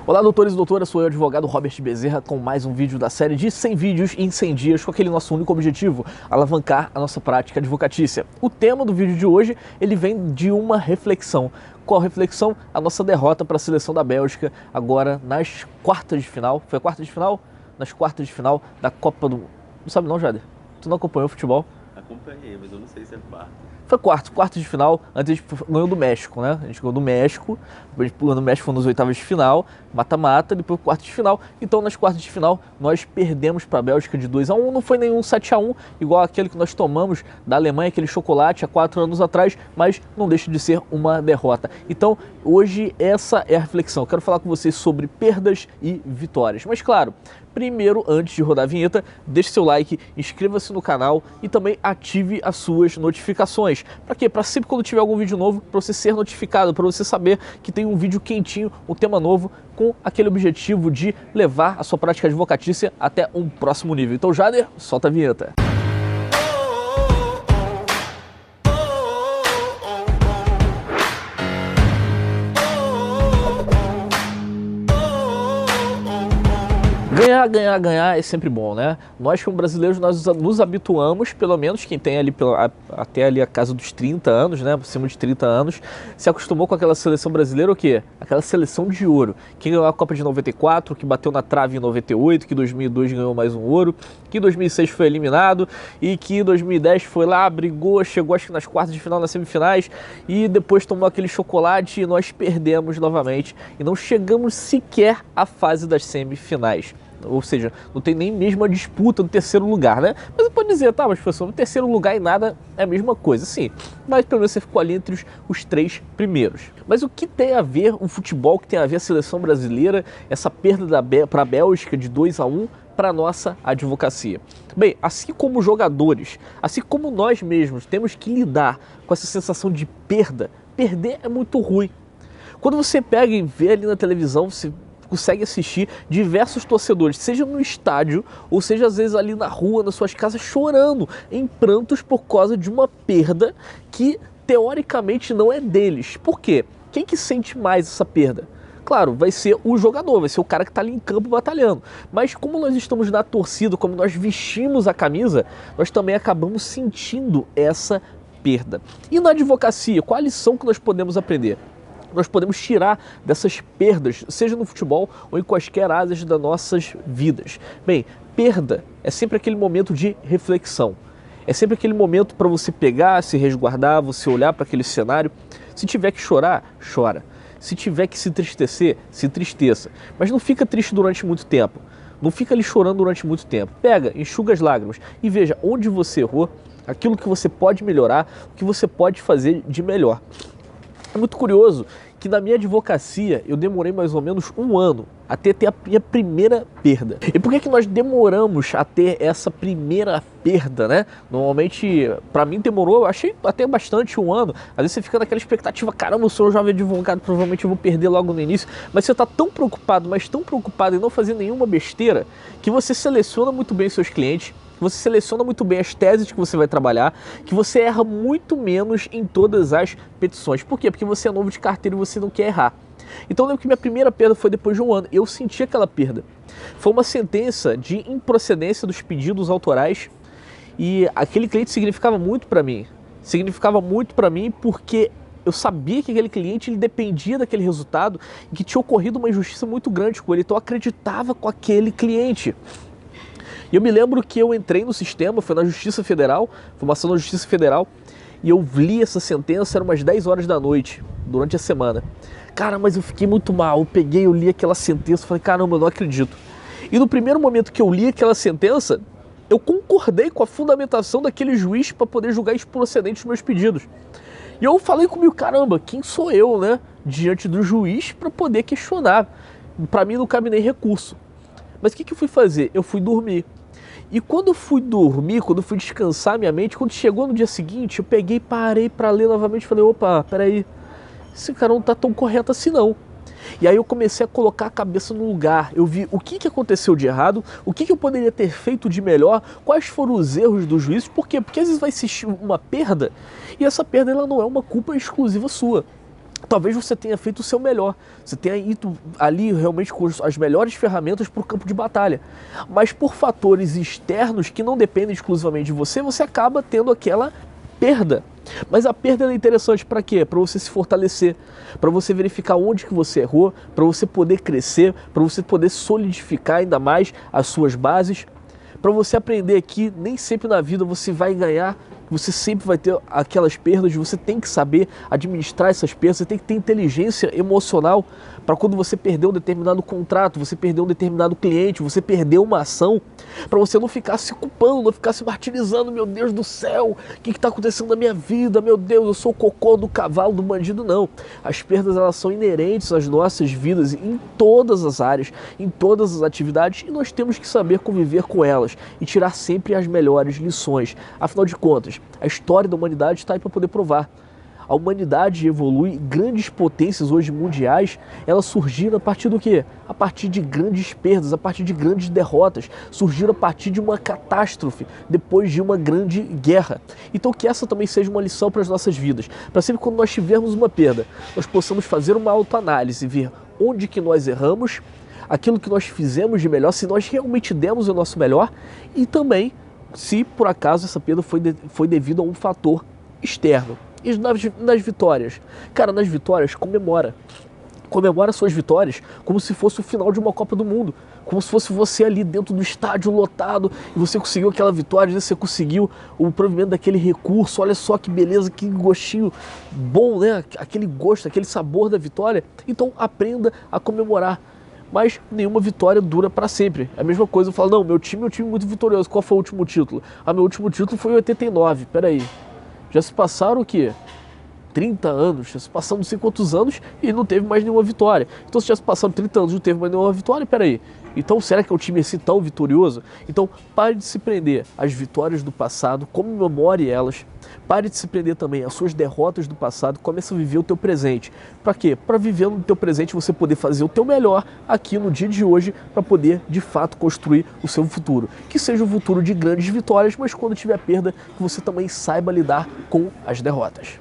Olá, doutores e doutoras, sou eu, advogado Robert Bezerra, com mais um vídeo da série de 100 vídeos em 100 dias, com aquele nosso único objetivo, alavancar a nossa prática advocatícia. O tema do vídeo de hoje, ele vem de uma reflexão. Qual reflexão? A nossa derrota para a seleção da Bélgica, agora nas quartas de final. Foi a quarta de final? Nas quartas de final da Copa do... Não sabe não, Jader? Tu não acompanhou o futebol? Acompanhei, mas eu não sei se é quarta. Foi quarto de final, antes a gente ganhou do México, né? A gente ganhou do México, depois do México foi nos oitavas de final, mata-mata, depois quarto de final. Então nas quartas de final nós perdemos para a Bélgica de 2-1, não foi nenhum 7-1, igual aquele que nós tomamos da Alemanha, aquele chocolate há 4 anos atrás, mas não deixa de ser uma derrota. Então hoje essa é a reflexão, eu quero falar com vocês sobre perdas e vitórias. Mas claro, primeiro, antes de rodar a vinheta, deixe seu like, inscreva-se no canal e também ative as suas notificações. Para quê? Para sempre quando tiver algum vídeo novo, para você ser notificado, para você saber que tem um vídeo quentinho, um tema novo, com aquele objetivo de levar a sua prática advocatícia até um próximo nível. Então, Jader, solta a vinheta. Ganhar é sempre bom, né? Nós como brasileiros, nós nos habituamos, pelo menos quem tem ali até ali a casa dos 30 anos, né? Acima de 30 anos, se acostumou com aquela seleção brasileira o quê? Aquela seleção de ouro. Que ganhou a Copa de 94, que bateu na trave em 98, que em 2002 ganhou mais um ouro, que em 2006 foi eliminado e que em 2010 foi lá, brigou, chegou acho que nas quartas de final, nas semifinais e depois tomou aquele chocolate e nós perdemos novamente e não chegamos sequer à fase das semifinais. Ou seja, não tem nem mesmo a disputa do terceiro lugar, né? Mas você pode dizer, tá, mas professor, o terceiro lugar e nada é a mesma coisa, sim. Mas pelo menos você ficou ali entre os 3 primeiros. Mas o que tem a ver o futebol, o que tem a ver a seleção brasileira, essa perda para a Bélgica de 2-1 para a nossa advocacia? Bem, assim como jogadores, assim como nós mesmos temos que lidar com essa sensação de perda, perder é muito ruim. Quando você pega e vê ali na televisão, você consegue assistir diversos torcedores, seja no estádio ou seja às vezes ali na rua, nas suas casas, chorando em prantos por causa de uma perda que teoricamente não é deles. Por quê? Quem que sente mais essa perda? Claro, vai ser o jogador, vai ser o cara que está ali em campo batalhando. Mas como nós estamos na torcida, como nós vestimos a camisa, nós também acabamos sentindo essa perda. E na advocacia, qual a lição que nós podemos aprender? Nós podemos tirar dessas perdas, seja no futebol ou em quaisquer áreas das nossas vidas. Bem, perda é sempre aquele momento de reflexão. É sempre aquele momento para você pegar, se resguardar, você olhar para aquele cenário. Se tiver que chorar, chora. Se tiver que se entristecer, se entristeça. Mas não fica triste durante muito tempo. Não fica ali chorando durante muito tempo. Pega, enxuga as lágrimas e veja onde você errou, aquilo que você pode melhorar, o que você pode fazer de melhor. É muito curioso que na minha advocacia eu demorei mais ou menos 1 ano até ter a minha primeira perda. E por que nós demoramos a ter essa primeira perda, né? Normalmente, para mim demorou, eu achei até bastante 1 ano. Às vezes você fica naquela expectativa, caramba, eu sou um jovem advogado, provavelmente eu vou perder logo no início. Mas você está tão preocupado, mas tão preocupado em não fazer nenhuma besteira, que você seleciona muito bem seus clientes, que você seleciona muito bem as teses que você vai trabalhar, que você erra muito menos em todas as petições. Por quê? Porque você é novo de carteira e você não quer errar. Então eu lembro que minha primeira perda foi depois de 1 ano. Eu senti aquela perda. Foi uma sentença de improcedência dos pedidos autorais e aquele cliente significava muito para mim. Significava muito para mim porque eu sabia que aquele cliente ele dependia daquele resultado e que tinha ocorrido uma injustiça muito grande com ele. Então eu acreditava com aquele cliente. E eu me lembro que eu entrei no sistema, foi na Justiça Federal, formação na Justiça Federal, e eu li essa sentença, eram umas 10 horas da noite, durante a semana. Cara, mas eu fiquei muito mal, eu li aquela sentença, falei, caramba, eu não acredito. E no primeiro momento que eu li aquela sentença, eu concordei com a fundamentação daquele juiz para poder julgar improcedente os meus pedidos. E eu falei comigo, caramba, quem sou eu, né, diante do juiz para poder questionar? Para mim não cabe nem recurso. Mas o que eu fui fazer? Eu fui dormir. E quando eu fui dormir, quando eu fui descansar minha mente, quando chegou no dia seguinte, eu peguei, parei para ler novamente e falei, opa, peraí, esse cara não tá tão correto assim não. E aí eu comecei a colocar a cabeça no lugar, eu vi o que aconteceu de errado, o que eu poderia ter feito de melhor, quais foram os erros do juiz, por quê? Porque às vezes vai existir uma perda, e essa perda ela não é uma culpa exclusiva sua. talvez você tenha feito o seu melhor, você tenha ido ali realmente com as melhores ferramentas para o campo de batalha, mas por fatores externos que não dependem exclusivamente de você, você acaba tendo aquela perda. Mas a perda é interessante para quê? Para você se fortalecer, para você verificar onde que você errou, para você poder crescer, para você poder solidificar ainda mais as suas bases, para você aprender que nem sempre na vida você vai ganhar, você sempre vai ter aquelas perdas, você tem que saber administrar essas perdas, você tem que ter inteligência emocional para quando você perder um determinado contrato, você perder um determinado cliente, você perder uma ação, para você não ficar se culpando, não ficar se martirizando, meu Deus do céu, o que está acontecendo na minha vida, meu Deus, eu sou o cocô do cavalo, do bandido, não. As perdas, elas são inerentes às nossas vidas em todas as áreas, em todas as atividades, e nós temos que saber conviver com elas e tirar sempre as melhores lições. Afinal de contas, a história da humanidade está aí para poder provar. A humanidade evolui, grandes potências hoje mundiais, elas surgiram a partir do quê? A partir de grandes perdas, a partir de grandes derrotas, surgiram a partir de uma catástrofe, depois de uma grande guerra. Então que essa também seja uma lição para as nossas vidas, para sempre quando nós tivermos uma perda, nós possamos fazer uma autoanálise, ver onde que nós erramos, aquilo que nós fizemos de melhor, se nós realmente demos o nosso melhor, e também se por acaso essa perda foi devido a um fator externo. E nas vitórias? Cara, nas vitórias, comemora. Comemora suas vitórias como se fosse o final de uma Copa do Mundo. Como se fosse você ali dentro do estádio lotado e você conseguiu aquela vitória, você conseguiu o provimento daquele recurso. Olha só que beleza, que gostinho bom, né? Aquele gosto, aquele sabor da vitória. Então aprenda a comemorar. Mas nenhuma vitória dura para sempre. É a mesma coisa, eu falo, não, meu time é um time muito vitorioso. Qual foi o último título? Ah, meu último título foi em 89. Peraí. Já se passaram o quê? 30 anos, já se passaram não sei quantos anos e não teve mais nenhuma vitória. Então se já se passaram 30 anos e não teve mais nenhuma vitória, peraí. Então será que é um time assim tão vitorioso? Então pare de se prender às vitórias do passado, comemore elas. Pare de se prender também às suas derrotas do passado, comece a viver o teu presente. Para quê? Para viver no teu presente você poder fazer o teu melhor aqui no dia de hoje para poder de fato construir o seu futuro. Que seja um futuro de grandes vitórias, mas quando tiver perda, que você também saiba lidar com as derrotas.